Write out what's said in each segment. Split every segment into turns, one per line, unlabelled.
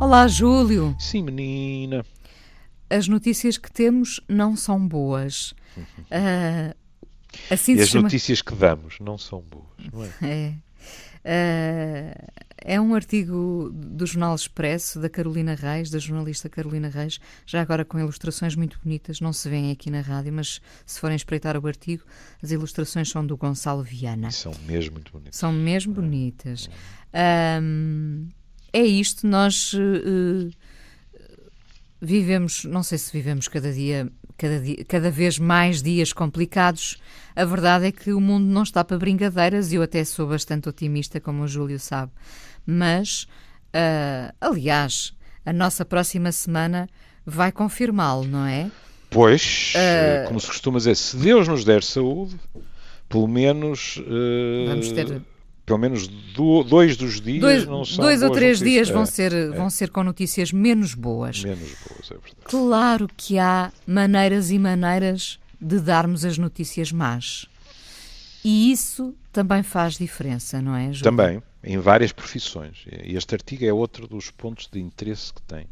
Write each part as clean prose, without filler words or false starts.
Olá, Júlio.
Sim, menina.
As notícias que temos não são boas. Ah, assim
E
se
as
chama.
notícias que damos não são boas, não é?
É, é um artigo do Jornal Expresso, da Carolina Reis, da jornalista Carolina Reis, já agora com ilustrações muito bonitas, não se vêem aqui na rádio, mas se forem espreitar o artigo, as ilustrações são do Gonçalo
E
Viana.
são mesmo muito bonitas.
São mesmo bonitas. É isto, nós vivemos, não sei se vivemos cada vez mais dias complicados. A verdade é que o mundo não está para brincadeiras e eu até sou bastante otimista, como o Júlio sabe. Mas, aliás, a nossa próxima semana vai confirmá-lo, não é?
Pois, como se costuma dizer, se Deus nos der saúde, pelo menos,
Vamos ter
pelo menos dois dos dias não são
dois ou
boas
três
notícias.
dias vão ser com notícias menos boas.
Menos boas, é verdade.
Claro que há maneiras e maneiras de darmos as notícias más. E isso também faz diferença, não é, Júlio?
Também, em várias profissões. E este artigo é outro dos pontos de interesse que tem.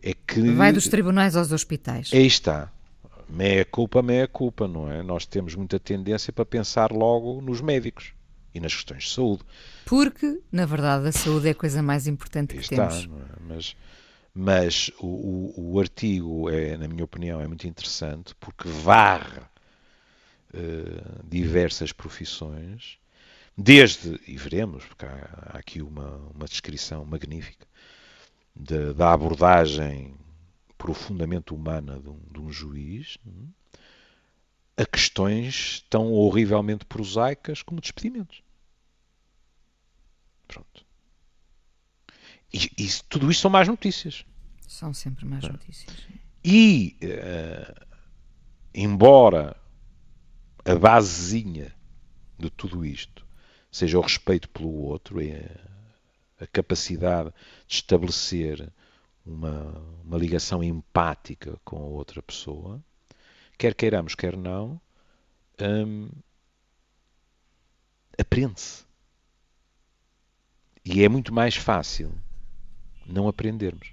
É que...
Vai dos tribunais aos hospitais.
Aí está. Meia culpa, não é? Nós temos muita tendência para pensar logo nos médicos e nas questões de saúde.
Porque, na verdade, a saúde é a coisa mais importante
Aí
que
está,
temos.
não é? Mas o artigo, na minha opinião, é muito interessante porque varre diversas profissões, desde, e veremos, porque há aqui uma descrição magnífica da abordagem profundamente humana de um juiz, a questões tão horrivelmente prosaicas como despedimentos. Pronto. E tudo isto são más notícias.
São sempre más notícias.
E, embora a basezinha de tudo isto seja o respeito pelo outro, a capacidade de estabelecer uma ligação empática com a outra pessoa, quer queiramos, quer não, aprende-se. E é muito mais fácil não aprendermos.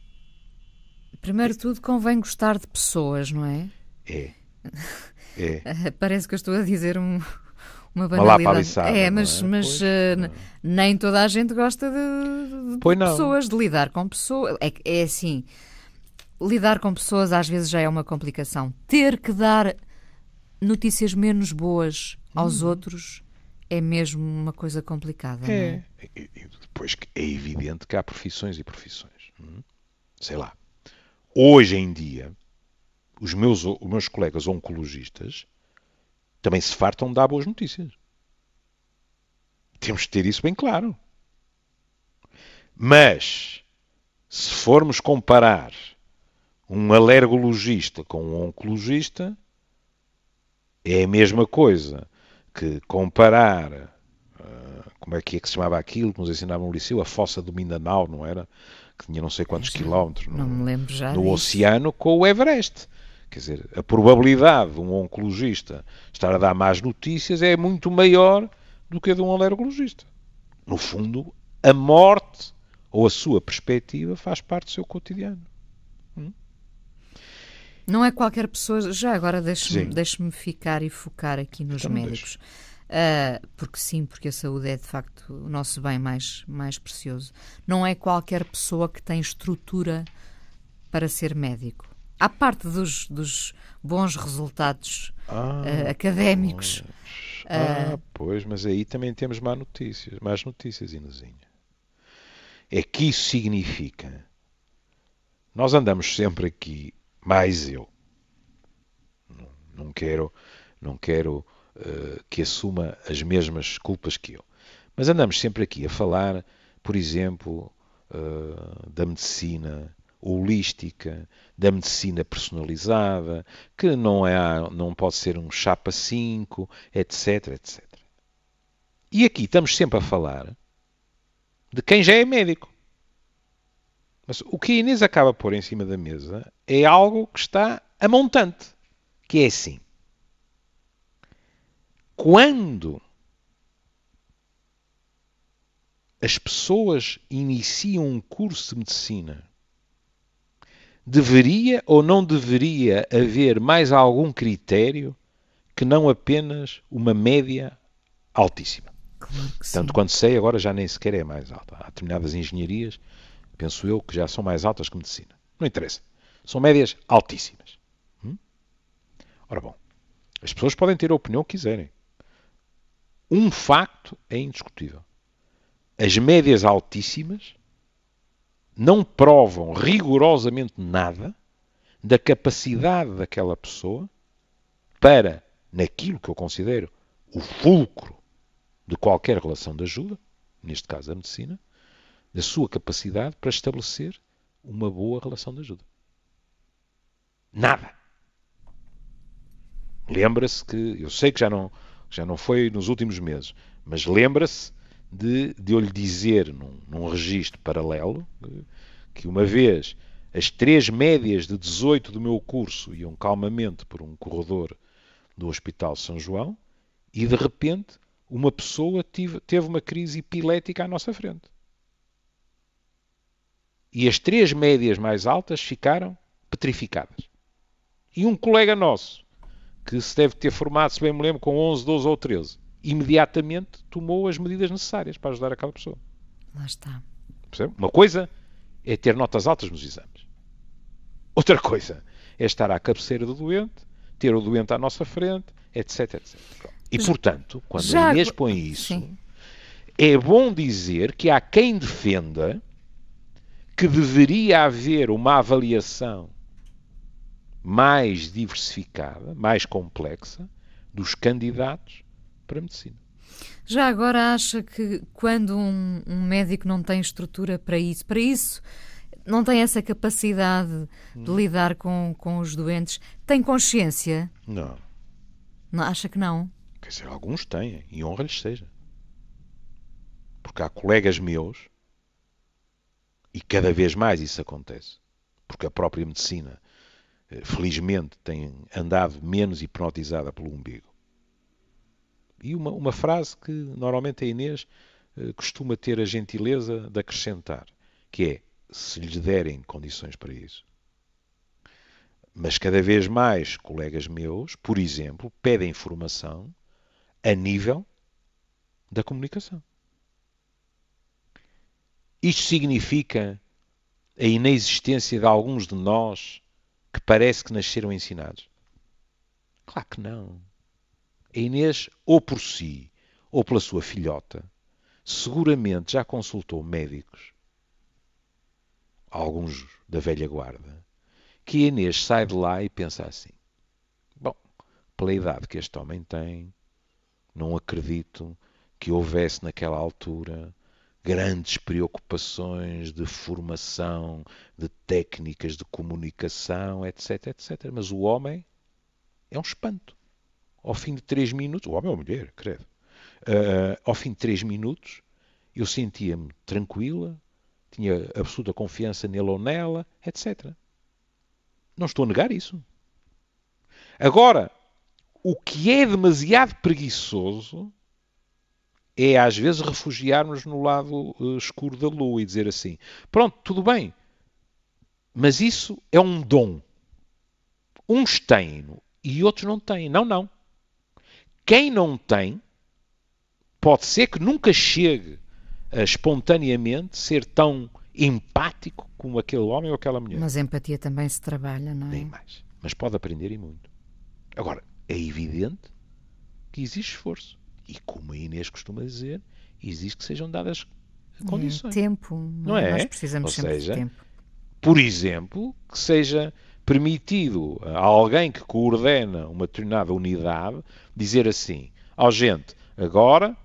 Primeiro de tudo, convém gostar de pessoas, não é?
É.
Parece que eu estou a dizer uma
lapa
banalidade.
aliçada,
Mas
pois,
nem toda a gente gosta de pessoas, de lidar com pessoas. É assim, lidar com pessoas às vezes já é uma complicação. Ter que dar notícias menos boas aos outros é mesmo uma coisa complicada, não é?
E depois é evidente que há profissões e profissões. Sei lá. Hoje em dia, os meus colegas oncologistas também se fartam de dar boas notícias. Temos de ter isso bem claro. Mas, se formos comparar um alergologista com um oncologista, é a mesma coisa que comparar, como é que se chamava aquilo que nos ensinavam no liceu, a fossa do Mindanao, não era? Que tinha não sei quantos quilómetros
Não me lembro já
no
disso.
oceano, com o Everest. Quer dizer, a probabilidade de um oncologista estar a dar más notícias é muito maior do que a de um alergologista. No fundo, a morte ou a sua perspectiva faz parte do seu cotidiano.
Não é qualquer pessoa. Já agora deixe-me ficar e focar aqui nos médicos. Porque a saúde é de facto o nosso bem mais precioso. Não é qualquer pessoa que tem estrutura para ser médico. À parte dos bons resultados académicos.
Pois, mas aí também temos más notícias, Inesinha. É que isso significa, nós andamos sempre aqui, mais eu, não quero que assuma as mesmas culpas que eu, mas andamos sempre aqui a falar, por exemplo, da medicina holística, da medicina personalizada, que não pode ser um chapa 5, etc, etc. E aqui estamos sempre a falar de quem já é médico. Mas o que a Inês acaba de pôr em cima da mesa é algo que está a montante, que é assim. Quando as pessoas iniciam um curso de medicina, deveria ou não deveria haver mais algum critério que não apenas uma média altíssima?
Claro que sim.
Tanto quanto sei, agora já nem sequer é mais alta. Há determinadas engenharias, penso eu, que já são mais altas que medicina. Não interessa. São médias altíssimas. Ora bom, as pessoas podem ter a opinião que quiserem. Um facto é indiscutível. As médias altíssimas não provam rigorosamente nada da capacidade daquela pessoa para, naquilo que eu considero o fulcro de qualquer relação de ajuda, neste caso a medicina, da sua capacidade para estabelecer uma boa relação de ajuda. Nada. Lembra-se que, eu sei que já não foi nos últimos meses, mas lembra-se de eu lhe dizer num registro paralelo que uma vez as 3 médias de 18 do meu curso iam calmamente por um corredor do Hospital São João e de repente uma pessoa teve uma crise epilética à nossa frente. E as 3 médias mais altas ficaram petrificadas. E um colega nosso, que se deve ter formado, se bem me lembro, com 11, 12 ou 13, imediatamente tomou as medidas necessárias para ajudar aquela pessoa.
Lá está.
Percebe? Uma coisa é ter notas altas nos exames. Outra coisa é estar à cabeceira do doente, ter o doente à nossa frente, etc, etc. E, portanto, quando a Inês põe isso, sim, é bom dizer que há quem defenda que deveria haver uma avaliação mais diversificada, mais complexa, dos candidatos para a medicina.
Já agora acha que quando um médico não tem estrutura para isso, não tem essa capacidade de lidar com os doentes, tem consciência?
Não.
Não, acha que não?
Quer dizer, alguns têm, e honra-lhes seja. Porque há colegas meus, e cada vez mais isso acontece, porque a própria medicina, felizmente, tem andado menos hipnotizada pelo umbigo. E uma frase que normalmente a Inês costuma ter a gentileza de acrescentar, que é, se lhes derem condições para isso. Mas cada vez mais colegas meus, por exemplo, pedem informação a nível da comunicação. Isto significa a inexistência de alguns de nós que parece que nasceram ensinados? Claro que não. A Inês, ou por si, ou pela sua filhota, seguramente já consultou médicos, alguns da velha guarda, que a Inês sai de lá e pensa assim: bom, pela idade que este homem tem, não acredito que houvesse naquela altura grandes preocupações de formação, de técnicas de comunicação, etc, etc. Mas o homem é um espanto. Ao fim de 3 minutos, o homem ou a mulher, credo, ao fim de 3 minutos, eu sentia-me tranquila, tinha absoluta confiança nele ou nela, etc. Não estou a negar isso. Agora, o que é demasiado preguiçoso é às vezes refugiarmos no lado escuro da lua e dizer assim: pronto, tudo bem, mas isso é um dom. Uns têm-no e outros não têm. Não, não. Quem não tem, pode ser que nunca chegue a espontaneamente ser tão empático como aquele homem ou aquela mulher.
Mas a empatia também se trabalha, não é?
Nem mais. Mas pode aprender e muito. Agora, é evidente que existe esforço. E como a Inês costuma dizer, exige que sejam dadas condições.
Tempo.
Não é?
Nós precisamos sempre de tempo.
Por exemplo, que seja permitido a alguém que coordena uma determinada unidade dizer assim: ó gente, agora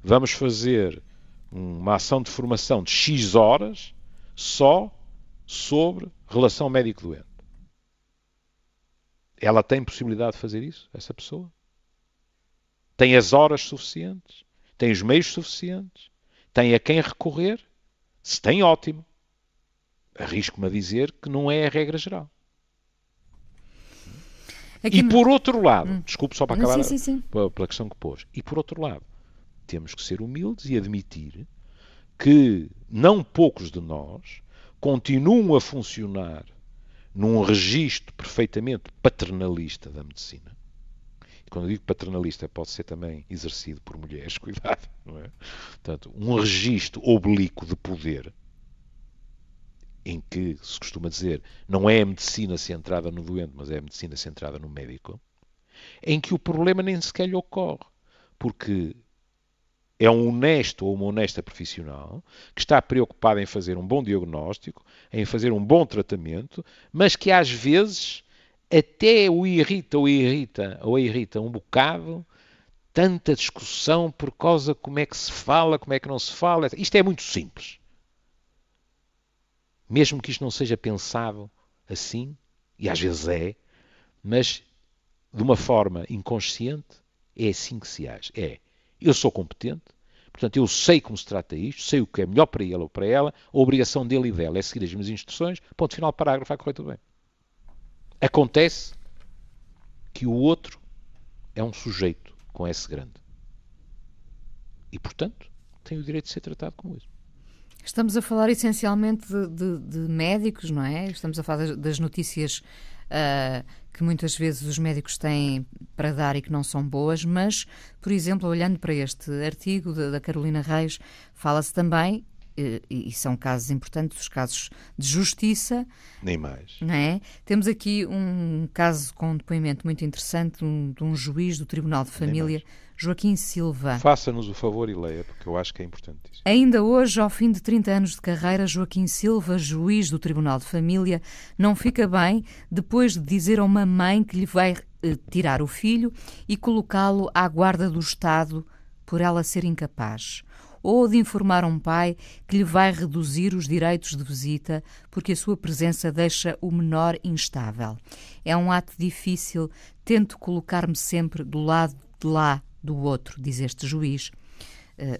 vamos fazer uma ação de formação de X horas só sobre relação médico-doente. Ela tem possibilidade de fazer isso, essa pessoa? Tem as horas suficientes? Tem os meios suficientes? Tem a quem recorrer? Se tem, ótimo. Arrisco-me a dizer que não é a regra geral. Aqui e por outro lado, desculpe só para acabar pela questão que pôs, e por outro lado, temos que ser humildes e admitir que não poucos de nós continuam a funcionar num registro perfeitamente paternalista da medicina. E quando eu digo paternalista, pode ser também exercido por mulheres, cuidado, não é? Portanto, um registro oblíquo de poder, em que se costuma dizer não é a medicina centrada no doente, mas é a medicina centrada no médico, em que o problema nem sequer lhe ocorre, porque é um honesto ou uma honesta profissional que está preocupado em fazer um bom diagnóstico, em fazer um bom tratamento, mas que às vezes até o irrita ou irrita um bocado tanta discussão por causa de como é que se fala, como é que não se fala. Isto é muito simples. Mesmo que isto não seja pensado assim, e às vezes é, mas de uma forma inconsciente, é assim que se age. Eu sou competente, portanto eu sei como se trata isto, sei o que é melhor para ele ou para ela, a obrigação dele e dela é seguir as minhas instruções, ponto final, parágrafo, vai correr tudo bem. Acontece que o outro é um sujeito com S grande. E, portanto, tem o direito de ser tratado como isso.
Estamos a falar essencialmente de médicos, não é? Estamos a falar das notícias que muitas vezes os médicos têm para dar e que não são boas, mas, por exemplo, olhando para este artigo da Carolina Reis, fala-se também, e são casos importantes, os casos de justiça.
Nem mais.
Não é? Temos aqui um caso com um depoimento muito interessante de um juiz do Tribunal de Família, Joaquim Silva.
Faça-nos o favor e leia, porque eu acho que é importante isso.
Ainda hoje, ao fim de 30 anos de carreira, Joaquim Silva, juiz do Tribunal de Família, não fica bem depois de dizer a uma mãe que lhe vai tirar o filho e colocá-lo à guarda do Estado por ela ser incapaz. Ou de informar um pai que lhe vai reduzir os direitos de visita porque a sua presença deixa o menor instável. É um ato difícil, tento colocar-me sempre do lado de lá do outro, diz este juiz,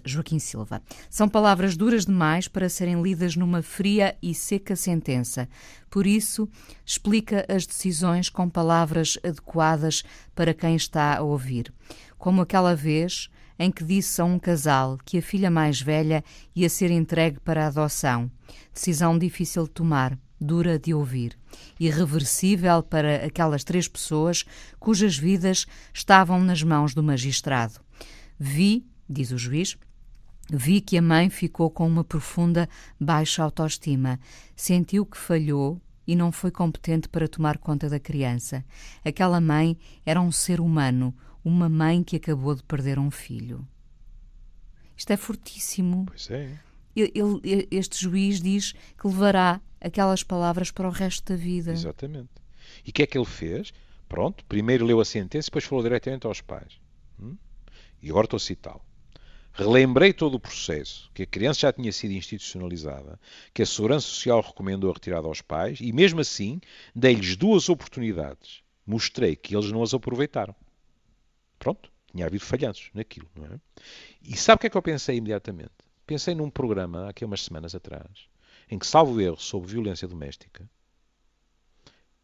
Joaquim Silva. São palavras duras demais para serem lidas numa fria e seca sentença. Por isso, explica as decisões com palavras adequadas para quem está a ouvir. Como aquela vez em que disse a um casal que a filha mais velha ia ser entregue para a adoção. Decisão difícil de tomar, dura de ouvir, irreversível para aquelas 3 pessoas cujas vidas estavam nas mãos do magistrado. Vi, diz o juiz, vi que a mãe ficou com uma profunda baixa autoestima. Sentiu que falhou e não foi competente para tomar conta da criança. Aquela mãe era um ser humano, uma mãe que acabou de perder um filho. Isto é fortíssimo.
Pois é.
Este juiz diz que levará aquelas palavras para o resto da vida.
Exatamente. E o que é que ele fez? Pronto, primeiro leu a sentença e depois falou diretamente aos pais. E agora estou a citá-lo. Relembrei todo o processo, que a criança já tinha sido institucionalizada, que a Segurança Social recomendou a retirada aos pais e, mesmo assim, dei-lhes 2 oportunidades. Mostrei que eles não as aproveitaram. Pronto, tinha havido falhanços naquilo, não é? E sabe o que é que eu pensei imediatamente? Pensei num programa, aqui há umas semanas atrás, em que, salvo erro, sobre violência doméstica,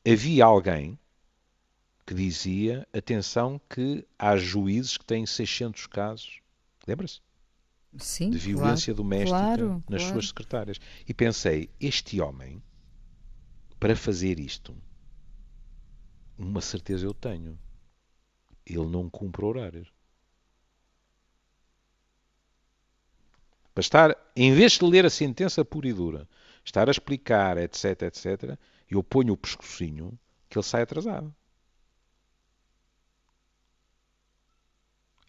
havia alguém que dizia, atenção, que há juízes que têm 600 casos, lembra-se?
Sim,
de violência doméstica nas
claro.
suas secretárias. E pensei, este homem, para fazer isto, uma certeza eu tenho. Ele não cumpre horários. Para estar, em vez de ler a sentença pura e dura, estar a explicar, etc, etc, eu ponho o pescocinho que ele sai atrasado.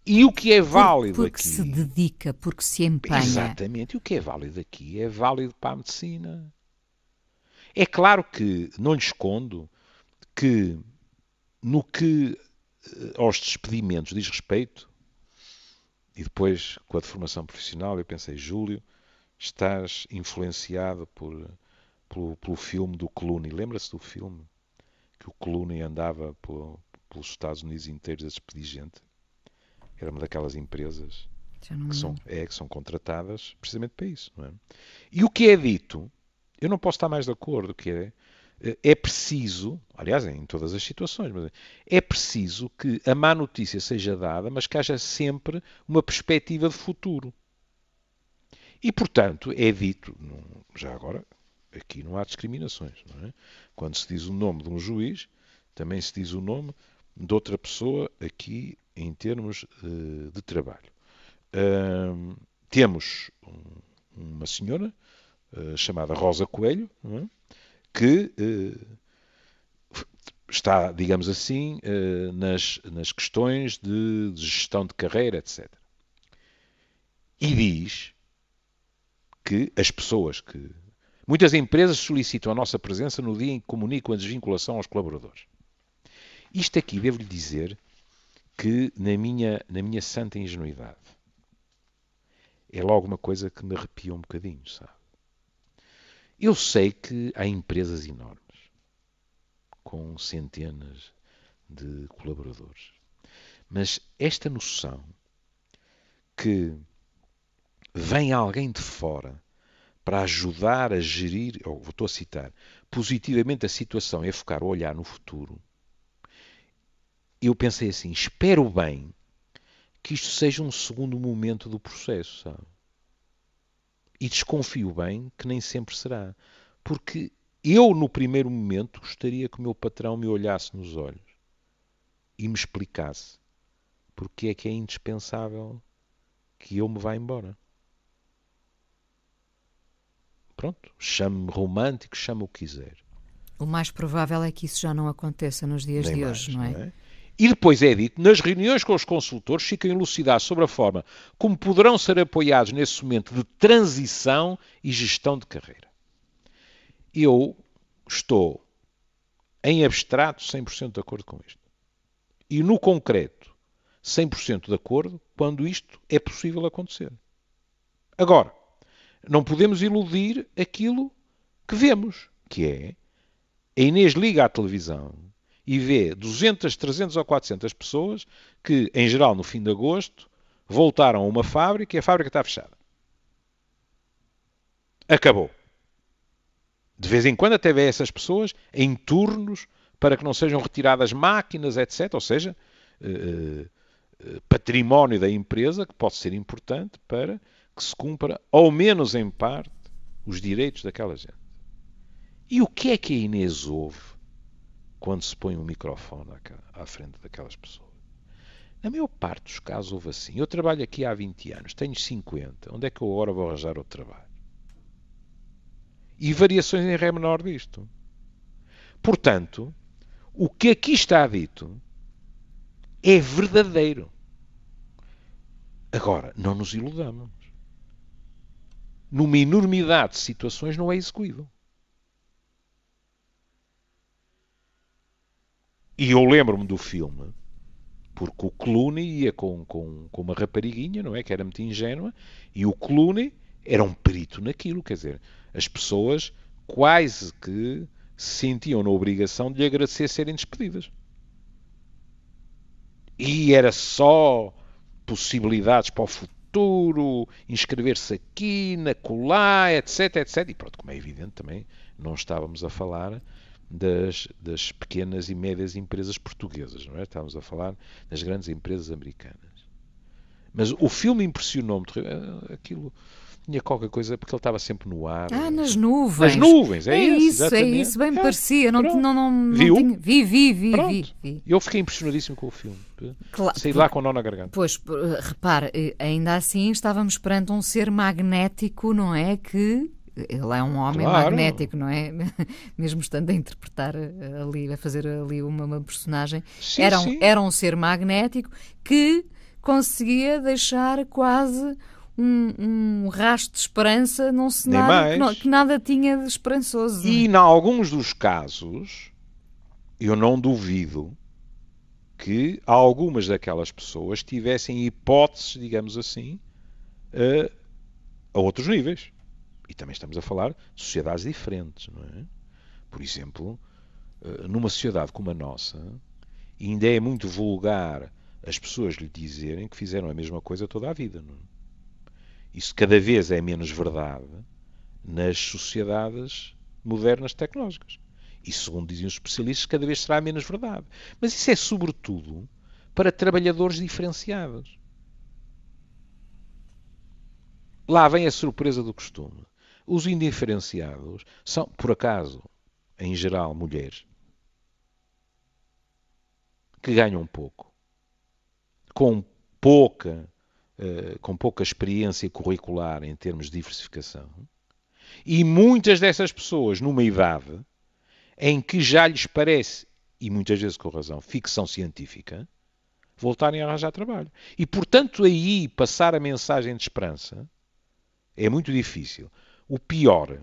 E o que é válido
porque
aqui...
se dedica, porque se empenha.
Exatamente. E o que é válido aqui é válido para a medicina. É claro que, não lhe escondo, que no que aos despedimentos diz respeito, e depois com a deformação profissional, eu pensei, Júlio, estás influenciado pelo filme do Clooney. Lembra-se do filme? Que o Clooney andava pelos Estados Unidos inteiros a despedir gente. Era uma daquelas empresas que são contratadas precisamente para isso. Não é? E o que é dito, eu não posso estar mais de acordo, que é preciso, aliás, em todas as situações, mas é preciso que a má notícia seja dada, mas que haja sempre uma perspectiva de futuro. E, portanto, é dito, já agora, aqui não há discriminações, não é? Quando se diz o nome de um juiz, também se diz o nome de outra pessoa aqui em termos de trabalho. Temos uma senhora chamada Rosa Coelho, não é? Que está, digamos assim, nas questões de gestão de carreira, etc. E diz que as pessoas que... Muitas empresas solicitam a nossa presença no dia em que comunicam a desvinculação aos colaboradores. Isto aqui, devo-lhe dizer que, na minha santa ingenuidade, é logo uma coisa que me arrepia um bocadinho, sabe? Eu sei que há empresas enormes, com centenas de colaboradores. Mas esta noção que vem alguém de fora para ajudar a gerir, ou estou a citar, positivamente a situação e a focar o olhar no futuro, eu pensei assim, espero bem que isto seja um segundo momento do processo, sabe? E desconfio bem que nem sempre será. Porque eu, no primeiro momento, gostaria que o meu patrão me olhasse nos olhos e me explicasse porque é indispensável que eu me vá embora. Pronto, chame-me romântico, chame o que quiser.
O mais provável é que isso já não aconteça nos dias
Nem
de
mais,
hoje, não é?
Não é? E depois é dito, nas reuniões com os consultores, ficam elucidados sobre a forma como poderão ser apoiados nesse momento de transição e gestão de carreira. Eu estou, em abstrato, 100% de acordo com isto. E no concreto, 100% de acordo quando isto é possível acontecer. Agora, não podemos iludir aquilo que vemos, que é a Inês liga à televisão e vê 200, 300 ou 400 pessoas que, em geral, no fim de agosto, voltaram a uma fábrica e a fábrica está fechada. Acabou. De vez em quando até vê essas pessoas em turnos para que não sejam retiradas máquinas, etc. Ou seja, património da empresa que pode ser importante para que se cumpra, ao menos em parte, os direitos daquela gente. E o que é que a Inês ouve quando se põe um microfone à frente daquelas pessoas? Na maior parte dos casos houve assim. Eu trabalho aqui há 20 anos, tenho 50. Onde é que eu agora vou arranjar outro trabalho? E variações em ré menor disto. Portanto, o que aqui está dito é verdadeiro. Agora, não nos iludamos. Numa enormidade de situações não é execuível. E eu lembro-me do filme, porque o Clooney ia com uma rapariguinha, não é? Que era muito ingênua, e o Clooney era um perito naquilo, quer dizer, as pessoas quase que se sentiam na obrigação de lhe agradecer serem despedidas. E era só possibilidades para o futuro, inscrever-se aqui, na colar, etc, etc. E pronto, como é evidente também, não estávamos a falar das pequenas e médias empresas portuguesas, não é? Estávamos a falar das grandes empresas americanas. Mas o filme impressionou-me, aquilo tinha qualquer coisa, porque ele estava sempre no ar.
Nas nuvens.
Nas nuvens, é
isso,
exatamente.
É isso, bem me parecia. Não
Viu?
Tinha... Vi.
Eu fiquei impressionadíssimo com o filme.
Claro,
saí lá com o nó na garganta.
Pois, repare, ainda assim estávamos perante um ser magnético, não é? Que ele é um homem magnético, não é? Mesmo estando a interpretar ali, a fazer ali uma personagem.
Sim,
era um ser magnético que conseguia deixar quase um rastro de esperança num cenário que nada tinha de esperançoso.
E, em alguns dos casos, eu não duvido que algumas daquelas pessoas tivessem hipóteses, digamos assim, a outros níveis. E também estamos a falar de sociedades diferentes, não é? Por exemplo, numa sociedade como a nossa, ainda é muito vulgar as pessoas lhe dizerem que fizeram a mesma coisa toda a vida, não é? Isso cada vez é menos verdade nas sociedades modernas tecnológicas. E, segundo dizem os especialistas, cada vez será menos verdade. Mas isso é sobretudo para trabalhadores diferenciados. lá vem a surpresa do costume. Os indiferenciados são, por acaso, em geral, mulheres que ganham pouco, com pouca, com pouca experiência curricular em termos de diversificação, e muitas dessas pessoas numa idade em que já lhes parece, e muitas vezes com razão, ficção científica, voltarem a arranjar trabalho. E, portanto, aí passar a mensagem de esperança é muito difícil. O pior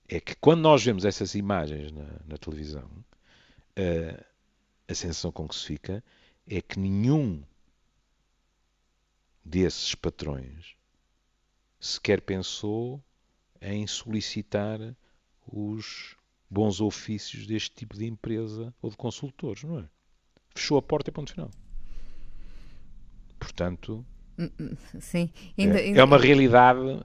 é que quando nós vemos essas imagens na televisão, a sensação com que se fica é que nenhum desses patrões sequer pensou em solicitar os bons ofícios deste tipo de empresa ou de consultores, não é? Fechou a porta e ponto final. Portanto,
sim.
É uma realidade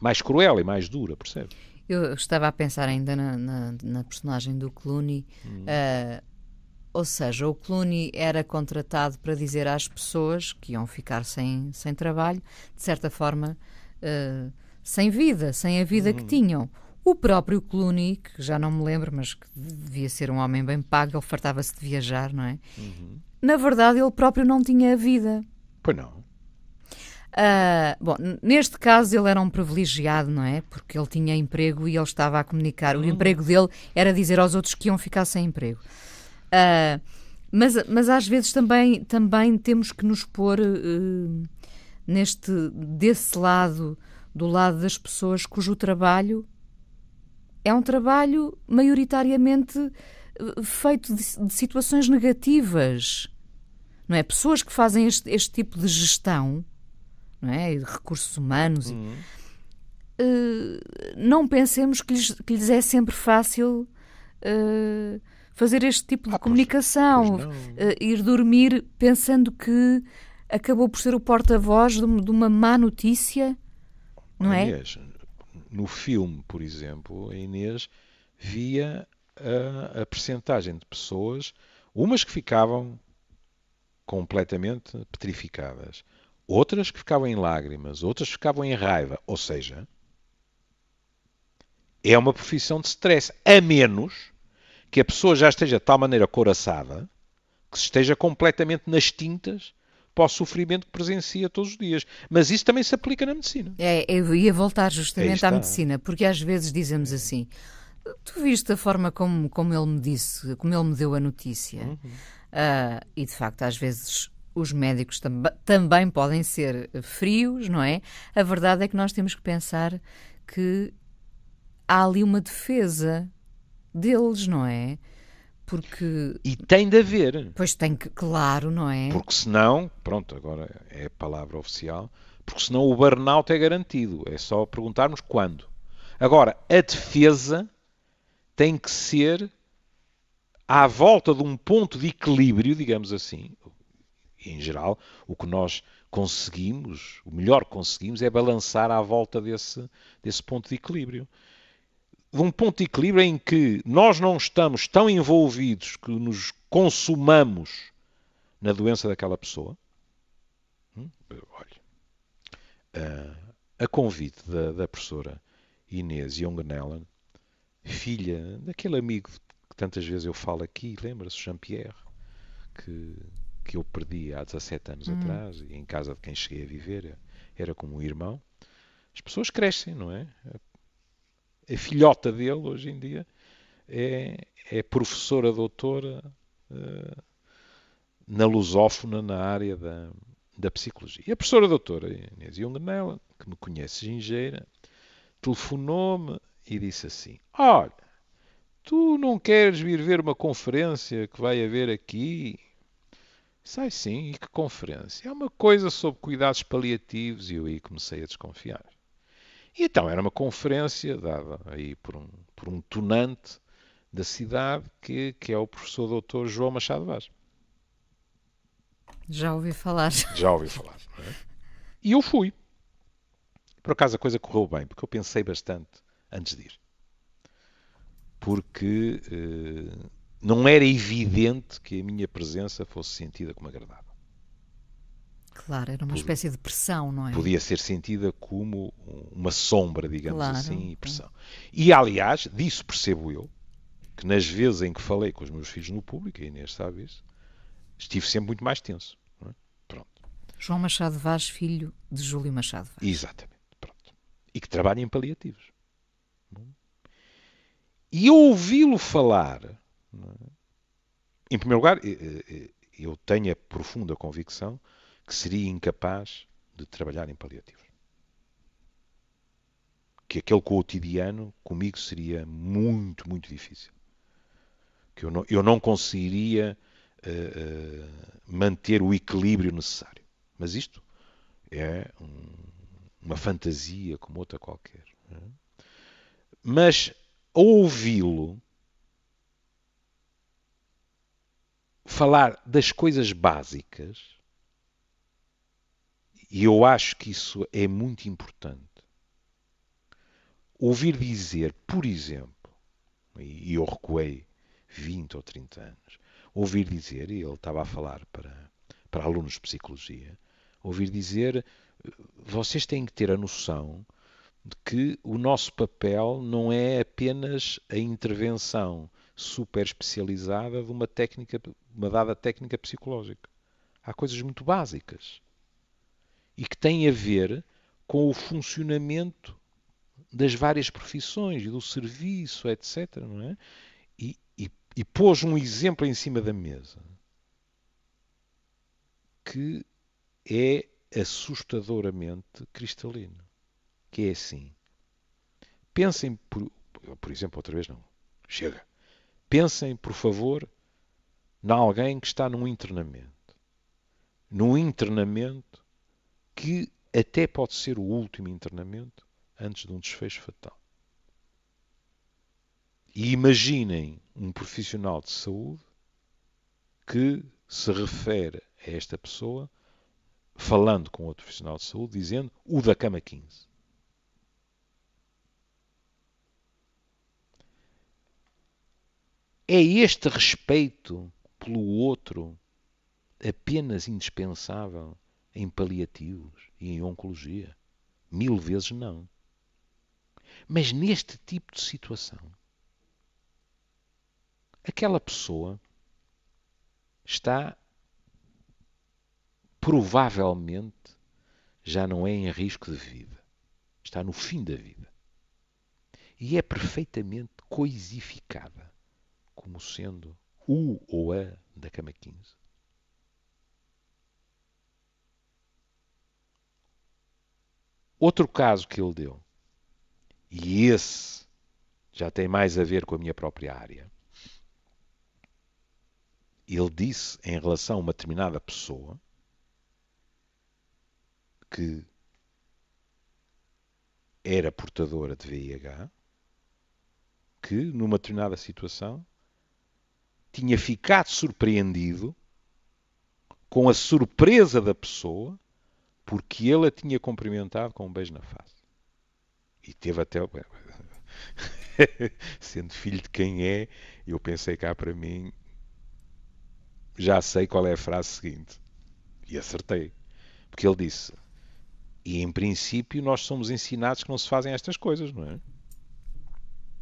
mais cruel e mais dura, percebe?
Eu estava a pensar ainda na personagem do Clooney. Ou seja, o Clooney era contratado para dizer às pessoas que iam ficar sem trabalho, de certa forma, sem vida, sem a vida que tinham. O próprio Clooney, que já não me lembro, mas que devia ser um homem bem pago, ele fartava-se de viajar, não é? Na verdade, ele próprio não tinha vida.
Pois não.
Bom, neste caso ele era um privilegiado, não é? Porque ele tinha emprego e ele estava a comunicar. O emprego dele era dizer aos outros que iam ficar sem emprego. Mas às vezes também temos que nos pôr desse lado, do lado das pessoas cujo trabalho é um trabalho maioritariamente feito de situações negativas, não é? Pessoas que fazem este tipo de gestão, não é? De recursos humanos, não pensemos que lhes é sempre fácil fazer este tipo de comunicação, ir dormir pensando que acabou por ser o porta-voz de uma má notícia, não é?
Inês, no filme, por exemplo, a Inês via a percentagem de pessoas, umas que ficavam completamente petrificadas, outras que ficavam em lágrimas, outras que ficavam em raiva. Ou seja, é uma profissão de stress, a menos que a pessoa já esteja de tal maneira couraçada que se esteja completamente nas tintas para o sofrimento que presencia todos os dias. Mas isso também se aplica na medicina.
Eu ia voltar justamente à medicina, porque às vezes dizemos assim, tu viste a forma como ele me disse, como ele me deu a notícia. E de facto, às vezes os médicos também podem ser frios, não é? A verdade é que nós temos que pensar que há ali uma defesa deles, não é? Porque...
E tem de haver.
Pois tem que, claro, não é?
Porque senão, pronto, agora é a palavra oficial, porque senão o burnout é garantido. É só perguntarmos quando. Agora, a defesa tem que ser à volta de um ponto de equilíbrio, digamos assim. E, em geral, o que nós conseguimos, o melhor que conseguimos é balançar à volta desse ponto de equilíbrio. De um ponto de equilíbrio em que nós não estamos tão envolvidos que nos consumamos na doença daquela pessoa. Olha, a convite da professora Inês Jungenellen, filha daquele amigo que tantas vezes eu falo aqui, lembra-se, Jean-Pierre, que eu perdi há 17 anos atrás, e em casa de quem cheguei a viver, era como um irmão. As pessoas crescem, não é? A filhota dele, hoje em dia, é professora doutora na lusófona, na área da psicologia. E a professora doutora Inês Jungenellen, que me conhece gingeira, telefonou-me e disse assim, olha, tu não queres vir ver uma conferência que vai haver aqui? Sai sim, e que conferência? É uma coisa sobre cuidados paliativos, e eu aí comecei a desconfiar. E então era uma conferência dada aí por um tunante da cidade que é o professor doutor João Machado Vaz.
Já ouvi falar.
Já ouvi falar. Não é? E eu fui. Por acaso a coisa correu bem, porque eu pensei bastante antes de ir. Porque não era evidente que a minha presença fosse sentida como agradável.
Claro, era uma espécie de pressão, não é?
Podia ser sentida como uma sombra, digamos
Claro,
assim, e pressão. E, aliás, disso percebo eu, que nas vezes em que falei com os meus filhos no público, a Inês sabe isso, estive sempre muito mais tenso. Não é? Pronto.
João Machado Vaz, filho de Júlio Machado Vaz.
Exatamente. Pronto. E que trabalha em paliativos. E ouvi-lo falar, não é? Em primeiro lugar, eu tenho a profunda convicção que seria incapaz de trabalhar em paliativos. Que aquele cotidiano comigo seria muito, muito difícil. Que eu não conseguiria manter o equilíbrio necessário. Mas isto é uma fantasia como outra qualquer. Não é? Mas, ao ouvi-lo falar das coisas básicas, e eu acho que isso é muito importante, ouvir dizer, por exemplo, e eu recuei 20 ou 30 anos, ouvir dizer, e ele estava a falar para alunos de psicologia, ouvir dizer, vocês têm que ter a noção de que o nosso papel não é apenas a intervenção super especializada de uma dada técnica psicológica. Há coisas muito básicas e que têm a ver com o funcionamento das várias profissões e do serviço, etc. Não é? E pôs um exemplo em cima da mesa que é assustadoramente cristalino. Que é assim. Pensem, por exemplo, outra vez não. Chega. Pensem, por favor, em alguém que está num internamento. Num internamento que até pode ser o último internamento antes de um desfecho fatal. E imaginem um profissional de saúde que se refere a esta pessoa falando com outro profissional de saúde, dizendo o da cama 15. É este respeito pelo outro apenas indispensável em paliativos e em oncologia? 1000 vezes não. Mas neste tipo de situação, aquela pessoa está provavelmente já não é em risco de vida. Está no fim da vida. E é perfeitamente coisificada como sendo o ou a da cama 15. Outro caso que ele deu, e esse já tem mais a ver com a minha própria área, ele disse em relação a uma determinada pessoa que era portadora de VIH, que numa determinada situação tinha ficado surpreendido com a surpresa da pessoa porque ele a tinha cumprimentado com um beijo na face. E teve até... Sendo filho de quem é, eu pensei cá para mim, já sei qual é a frase seguinte. E acertei. Porque ele disse, e em princípio nós somos ensinados que não se fazem estas coisas, não é?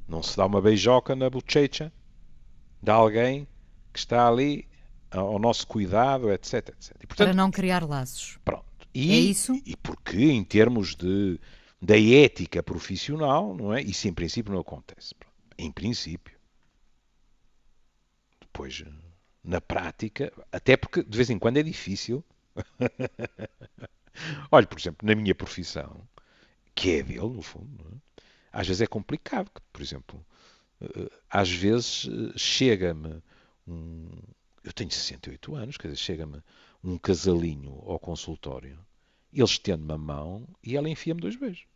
Não se dá uma beijoca na bochecha de alguém que está ali ao nosso cuidado, etc, etc. E, portanto,
para não criar laços.
Pronto.
É isso?
E porque, em termos da ética profissional, não é? Isso em princípio não acontece. Pronto. Em princípio. Depois, na prática, até porque de vez em quando é difícil. Olha, por exemplo, na minha profissão, que é dele, no fundo, não é? Às vezes é complicado. Por exemplo, às vezes chega-me eu tenho 68 anos, quer dizer, chega-me um casalinho ao consultório, ele estende-me a mão e ela enfia-me 2 beijos.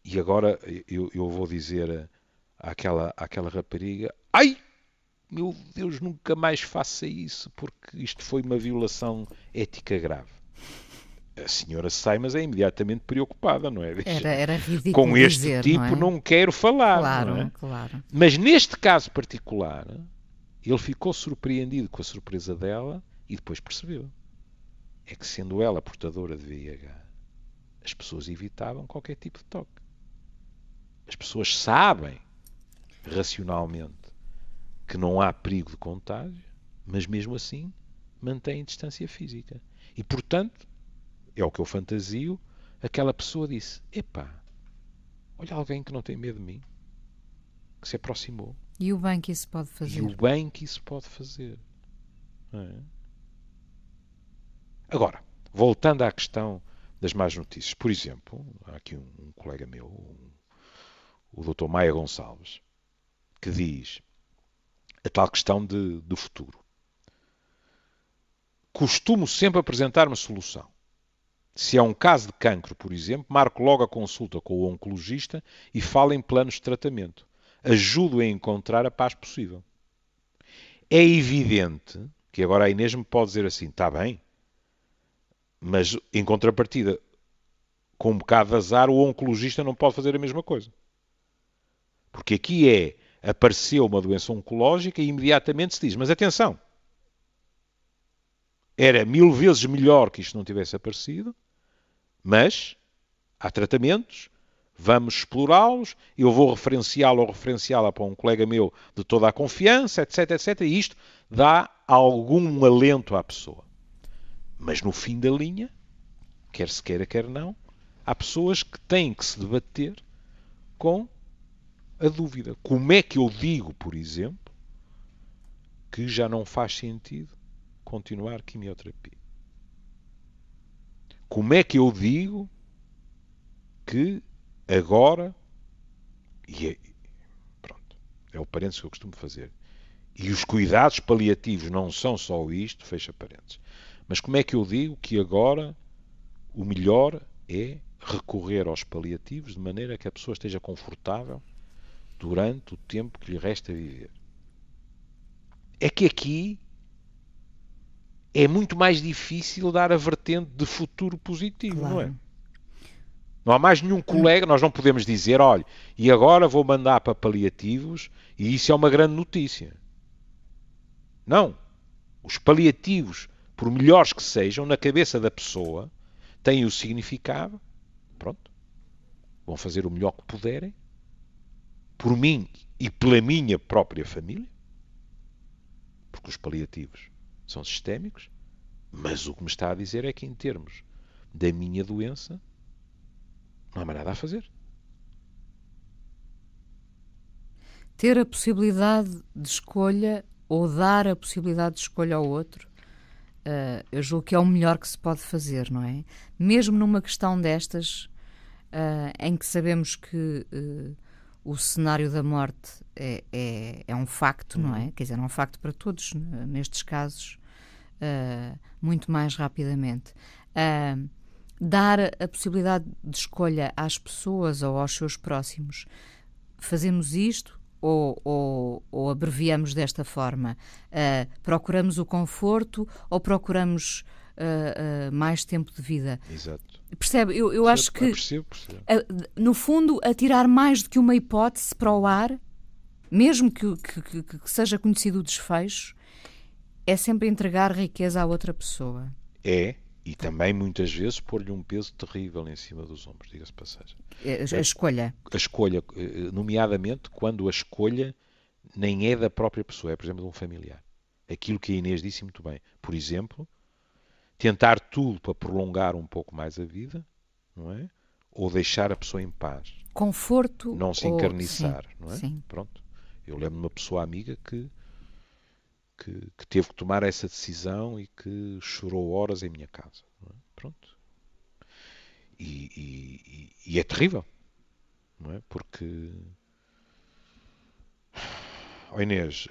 E agora eu vou dizer àquela rapariga, ai, meu Deus, nunca mais faça isso, porque isto foi uma violação ética grave. A senhora sai, mas é imediatamente preocupada, não é?
Era ridículo
com este
dizer,
tipo
não
quero falar.
Claro,
não é?
claro.
Mas neste caso particular, ele ficou surpreendido com a surpresa dela e depois percebeu. é que, sendo ela portadora de VIH, as pessoas evitavam qualquer tipo de toque. As pessoas sabem, racionalmente, que não há perigo de contágio, mas mesmo assim mantêm distância física. E, portanto, é o que eu fantasio, aquela pessoa disse, epá, olha alguém que não tem medo de mim, que se aproximou.
E o bem que isso pode fazer.
E o bem que isso pode fazer. Não é? Agora, voltando à questão das más notícias. Por exemplo, há aqui um colega meu, o Dr. Maia Gonçalves, que diz a tal questão do futuro. Costumo sempre apresentar uma solução. Se é um caso de cancro, por exemplo, marco logo a consulta com o oncologista e falo em planos de tratamento. Ajudo a encontrar a paz possível. É evidente que agora a Inês me pode dizer assim, está bem, mas em contrapartida, com um bocado de azar, o oncologista não pode fazer a mesma coisa. Porque aqui apareceu uma doença oncológica e imediatamente se diz, mas atenção, era 1000 vezes melhor que isto não tivesse aparecido, mas há tratamentos, vamos explorá-los, eu vou referenciá-lo ou referenciá-la para um colega meu de toda a confiança, etc, etc, e isto dá algum alento à pessoa. Mas no fim da linha, quer se queira, quer não, há pessoas que têm que se debater com a dúvida. Como é que eu digo, por exemplo, que já não faz sentido continuar quimioterapia? Como é que eu digo que agora, pronto, é o parênteses que eu costumo fazer, e os cuidados paliativos não são só isto, fecha parênteses, mas como é que eu digo que agora o melhor é recorrer aos paliativos de maneira que a pessoa esteja confortável durante o tempo que lhe resta viver? É que aqui é muito mais difícil dar a vertente de futuro positivo,
Claro.
não é? Não há mais nenhum colega, nós não podemos dizer, olha, e agora vou mandar para paliativos e isso é uma grande notícia. Não. Os paliativos, por melhores que sejam, na cabeça da pessoa, têm o significado, pronto, vão fazer o melhor que puderem, por mim e pela minha própria família, porque os paliativos são sistémicos, mas o que me está a dizer é que em termos da minha doença, não há mais nada a fazer.
Ter a possibilidade de escolha ou dar a possibilidade de escolha ao outro, eu julgo que é o melhor que se pode fazer, não é? Mesmo numa questão destas, em que sabemos que o cenário da morte é um facto, não é? Quer dizer, é um facto para todos, nestes casos, muito mais rapidamente. Dar a possibilidade de escolha às pessoas ou aos seus próximos. Fazemos isto ou abreviamos desta forma? Procuramos o conforto ou procuramos mais tempo de vida?
Exato.
Percebe? Eu acho que,
percebo.
no fundo, atirar mais do que uma hipótese para o ar, mesmo que seja conhecido o desfecho, é sempre entregar riqueza à outra pessoa.
E também muitas vezes pôr-lhe um peso terrível em cima dos ombros, diga-se passagem.
A escolha.
A escolha, nomeadamente quando a escolha nem é da própria pessoa, é, por exemplo, de um familiar. Aquilo que a Inês disse muito bem. Por exemplo, tentar tudo para prolongar um pouco mais a vida, não é? Ou deixar a pessoa em paz.
Conforto.
Não se encarniçar,
sim,
não é?
Sim.
Pronto. Eu lembro de uma pessoa amiga que teve que tomar essa decisão e que chorou horas em minha casa. Não é? Pronto. E é terrível, não é? Porque, Inês,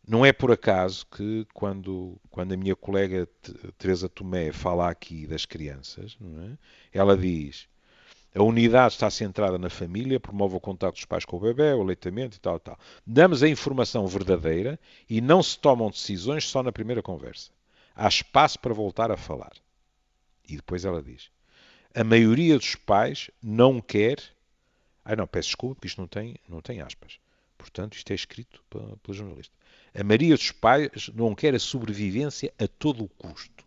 não é por acaso que quando a minha colega Teresa Tomé fala aqui das crianças, não é? Ela diz: a unidade está centrada na família, promove o contacto dos pais com o bebê, o aleitamento e tal, tal. Damos a informação verdadeira e não se tomam decisões só na primeira conversa. Há espaço para voltar a falar. E depois ela diz: a maioria dos pais não quer... não, peço desculpa, porque isto não tem aspas. Portanto, isto é escrito pela jornalista. A maioria dos pais não quer a sobrevivência a todo o custo.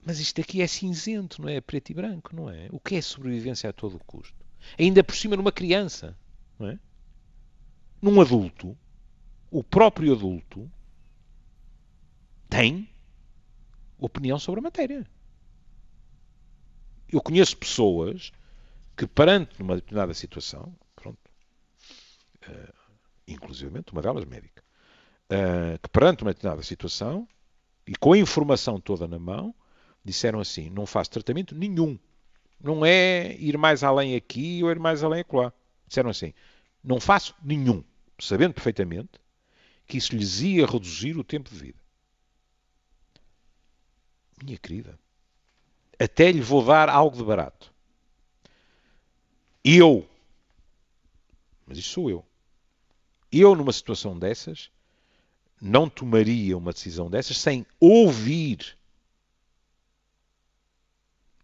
Mas isto aqui é cinzento, não é? Preto e branco, não é? O que é sobrevivência a todo custo? Ainda por cima numa criança, não é? Num adulto, o próprio adulto tem opinião sobre a matéria. Eu conheço pessoas que, perante uma determinada situação, pronto, inclusivamente uma delas médica, que perante uma determinada situação e com a informação toda na mão, disseram assim: não faço tratamento nenhum. Não é ir mais além aqui ou ir mais além acolá. Disseram assim: não faço nenhum, sabendo perfeitamente que isso lhes ia reduzir o tempo de vida. Minha querida, até lhe vou dar algo de barato. Mas isto sou eu numa situação dessas, não tomaria uma decisão dessas sem ouvir.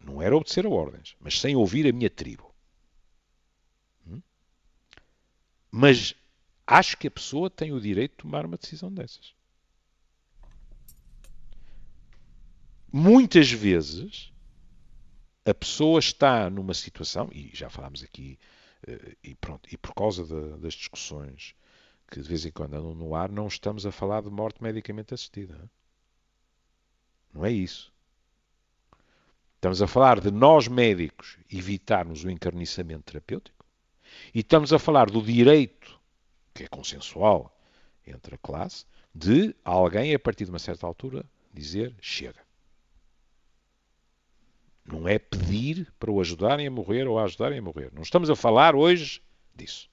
Não era obedecer a ordens, mas sem ouvir a minha tribo. Mas acho que a pessoa tem o direito de tomar uma decisão dessas. Muitas vezes a pessoa está numa situação, e já falámos aqui, e pronto, e por causa das discussões que de vez em quando andam no ar, não estamos a falar de morte medicamente assistida. Não é isso. Estamos a falar de nós médicos evitarmos o encarniçamento terapêutico e estamos a falar do direito, que é consensual entre a classe, de alguém, a partir de uma certa altura, dizer chega. Não é pedir para o ajudarem a morrer ou a ajudarem a morrer. Não estamos a falar hoje disso.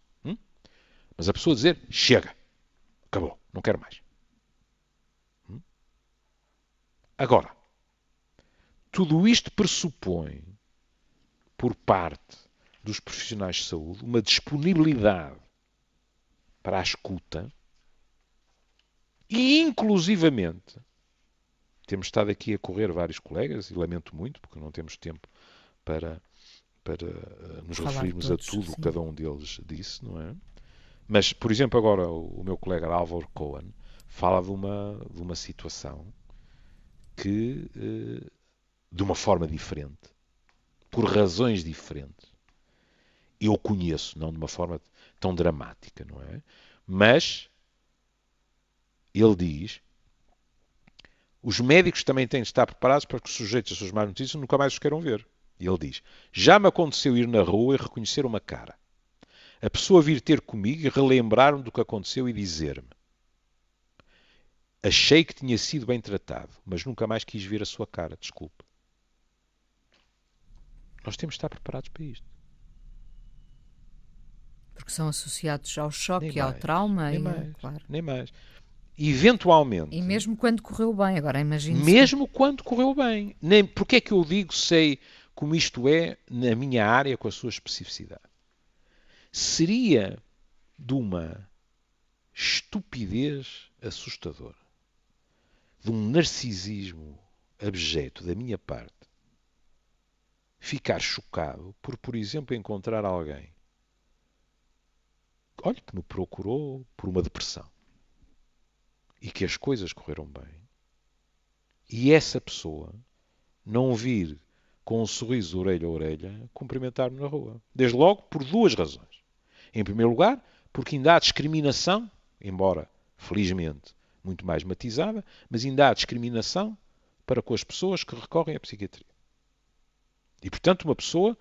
Mas a pessoa dizer chega. Acabou. Não quero mais. Agora, tudo isto pressupõe, por parte dos profissionais de saúde, uma disponibilidade para a escuta e, inclusivamente, temos estado aqui a correr vários colegas, e lamento muito, porque não temos tempo para nos referirmos a tudo o que cada um deles disse, não é? Mas, por exemplo, agora o meu colega Álvaro Cohen fala de uma situação que, de uma forma diferente, por razões diferentes, eu conheço, não de uma forma tão dramática, não é? Mas ele diz: os médicos também têm de estar preparados para que os sujeitos às suas más notícias nunca mais os queiram ver. E ele diz: já me aconteceu ir na rua e reconhecer uma cara. A pessoa vir ter comigo e relembrar-me do que aconteceu e dizer-me: achei que tinha sido bem tratado, mas nunca mais quis ver a sua cara, desculpe. Nós temos de estar preparados para isto.
Porque são associados ao choque e ao trauma.
Claro. Nem mais. Eventualmente.
E mesmo quando correu bem, agora imagino.
Mesmo quando correu bem. Porque é que eu digo, sei como isto é na minha área com a sua especificidade? Seria de uma estupidez assustadora, de um narcisismo abjeto da minha parte, ficar chocado por exemplo, encontrar alguém, olha, que me procurou por uma depressão e que as coisas correram bem, e essa pessoa não vir com um sorriso de orelha a orelha cumprimentar-me na rua. Desde logo por duas razões. Em primeiro lugar, porque ainda há discriminação, embora, felizmente, muito mais matizada, mas ainda há discriminação para com as pessoas que recorrem à psiquiatria. E, portanto, uma pessoa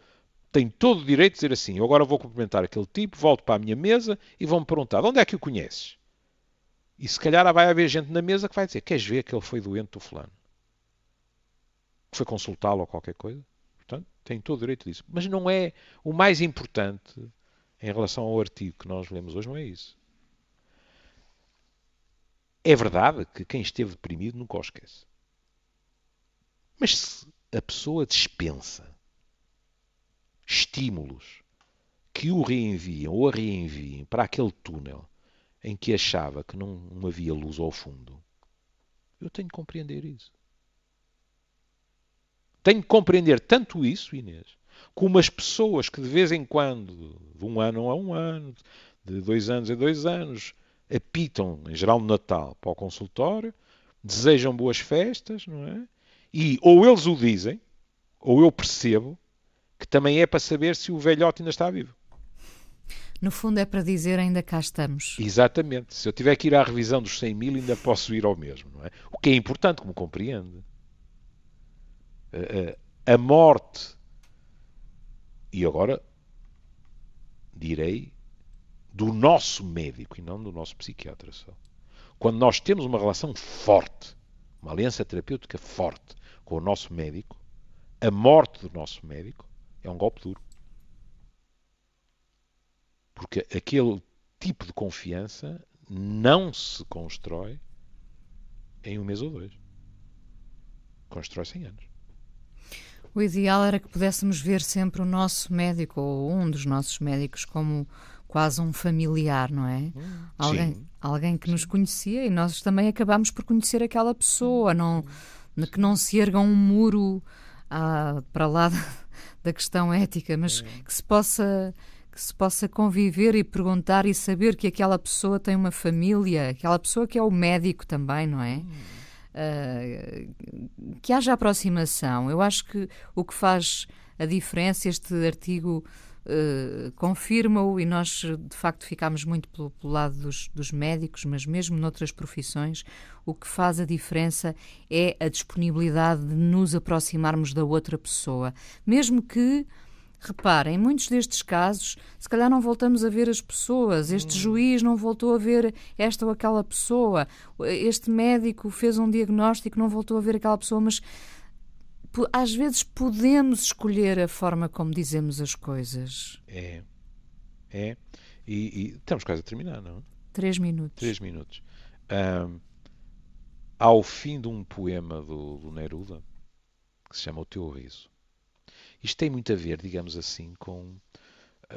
tem todo o direito de dizer assim: eu agora vou cumprimentar aquele tipo, volto para a minha mesa e vão-me perguntar: de onde é que o conheces? E se calhar vai haver gente na mesa que vai dizer: queres ver que ele foi doente do fulano? Que foi consultá-lo ou qualquer coisa? Portanto, tem todo o direito disso. Mas não é o mais importante em relação ao artigo que nós lemos hoje, não é isso. É verdade que quem esteve deprimido nunca o esquece. Mas se a pessoa dispensa estímulos que o reenviam ou a reenviem para aquele túnel em que achava que não havia luz ao fundo, eu tenho que compreender isso. Tenho que compreender tanto isso, Inês, como as pessoas que de vez em quando, de um ano a um ano, de 2 anos a 2 anos, apitam, em geral no Natal, para o consultório, desejam boas festas, não é? E ou eles o dizem, ou eu percebo que também é para saber se o velhote ainda está vivo.
No fundo é para dizer ainda cá estamos.
Exatamente. Se eu tiver que ir à revisão dos 100.000, ainda posso ir ao mesmo. Não é? O que é importante, como compreende. A morte, e agora direi, do nosso médico e não do nosso psiquiatra só. Quando nós temos uma relação forte, uma aliança terapêutica forte com o nosso médico, a morte do nosso médico é um golpe duro. Porque aquele tipo de confiança não se constrói em 1 mês ou 2. Constrói-se em anos.
O ideal era que pudéssemos ver sempre o nosso médico, ou um dos nossos médicos, como quase um familiar, não é? Alguém que nos conhecia, e nós também acabámos por conhecer aquela pessoa, que não se erga um muro para lá da questão ética, mas que se possa conviver e perguntar e saber que aquela pessoa tem uma família, aquela pessoa que é o médico também, não é? Que haja aproximação. Eu acho que o que faz a diferença, este artigo confirma-o, e nós de facto ficámos muito pelo lado dos médicos, mas mesmo noutras profissões, o que faz a diferença é a disponibilidade de nos aproximarmos da outra pessoa. Mesmo que, reparem, em muitos destes casos, se calhar não voltamos a ver as pessoas, este juiz não voltou a ver esta ou aquela pessoa, este médico fez um diagnóstico, não voltou a ver aquela pessoa, mas às vezes podemos escolher a forma como dizemos as coisas.
E estamos quase a terminar, não?
3 minutos.
3 minutos. Ao fim de um poema do Neruda, que se chama O Teu Riso, isto tem muito a ver, digamos assim, com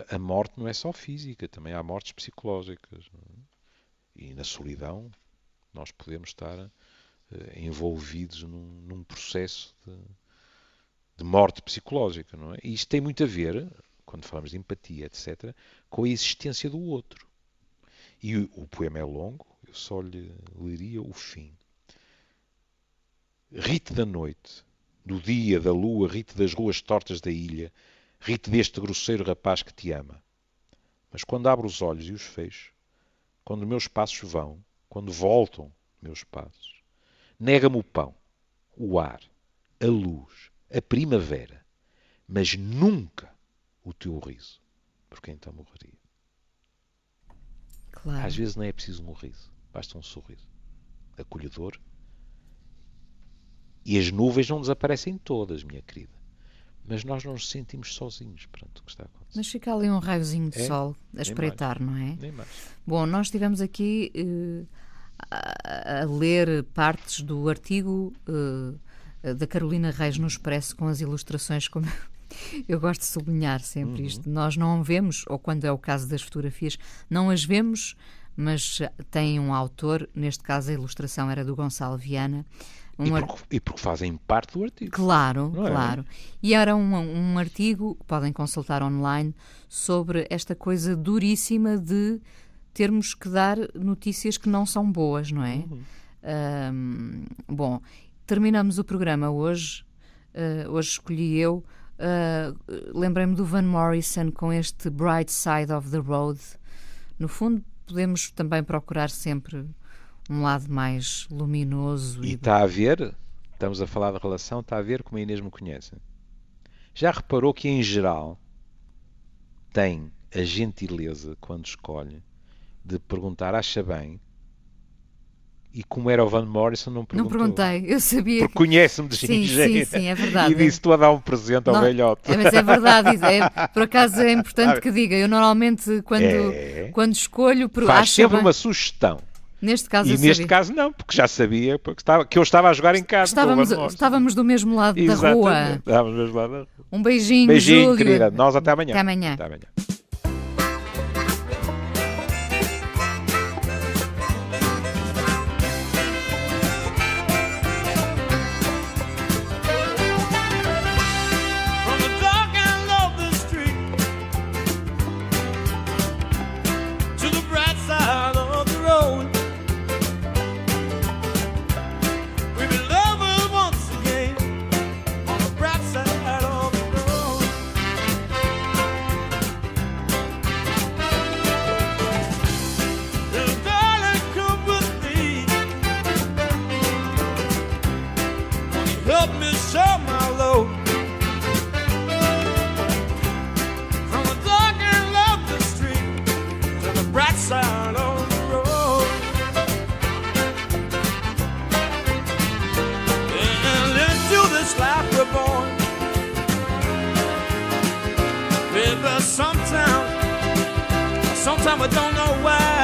a morte não é só física, também há mortes psicológicas. Não é? E na solidão nós podemos estar envolvidos num processo de morte psicológica. Não é? E isto tem muito a ver, quando falamos de empatia, etc., com a existência do outro. E o poema é longo, eu só lhe leria o fim. Rite da noite, do dia, da lua, rite das ruas tortas da ilha, rite deste grosseiro rapaz que te ama. Mas quando abro os olhos e os fecho, quando meus passos vão, quando voltam meus passos, nega-me o pão, o ar, a luz, a primavera, mas nunca o teu riso, porque então morreria.
Claro.
Às vezes não é preciso um riso, basta um sorriso acolhedor. E as nuvens não desaparecem todas, minha querida. Mas nós não nos sentimos sozinhos perante o que está a acontecer.
Mas fica ali um raiozinho de sol a espreitar, não é?
Nem mais.
Bom, nós estivemos aqui a ler partes do artigo da Carolina Reis no Expresso, com as ilustrações, como eu gosto de sublinhar sempre isto. Nós não vemos, ou quando é o caso das fotografias, não as vemos, mas tem um autor, neste caso a ilustração era do Gonçalo Viana.
E porque fazem parte do artigo.
Claro, claro. E era um artigo, que podem consultar online, sobre esta coisa duríssima de termos que dar notícias que não são boas, não é? Bom, terminamos o programa hoje. Hoje escolhi eu. Lembrei-me do Van Morrison com este Bright Side of the Road. No fundo, podemos também procurar sempre um lado mais luminoso.
E está a ver, estamos a falar da relação, está a ver como a Inês me conhece. Já reparou que, em geral, tem a gentileza, quando escolhe, de perguntar, acha bem? E como era o Van Morrison, não perguntou.
Não perguntei, eu sabia.
Porque conhece-me de jeito.
Sim, é verdade.
E disse, estou a dar um presente ao velhote.
Mas é verdade, por acaso é importante que diga. Eu normalmente, quando escolho...
Faz sempre uma sugestão.
Neste caso,
neste caso não, porque já sabia que eu estava a jogar em casa.
Estávamos do mesmo lado da rua.
Estávamos do mesmo lado da rua.
Um beijinho,
Júlio.
Querida.
Nós até amanhã.
Até amanhã.
Até amanhã.
help me share my load. From the dark and lovely street to the bright side of the road. And into this life we're born. Baby, sometimes we don't know why.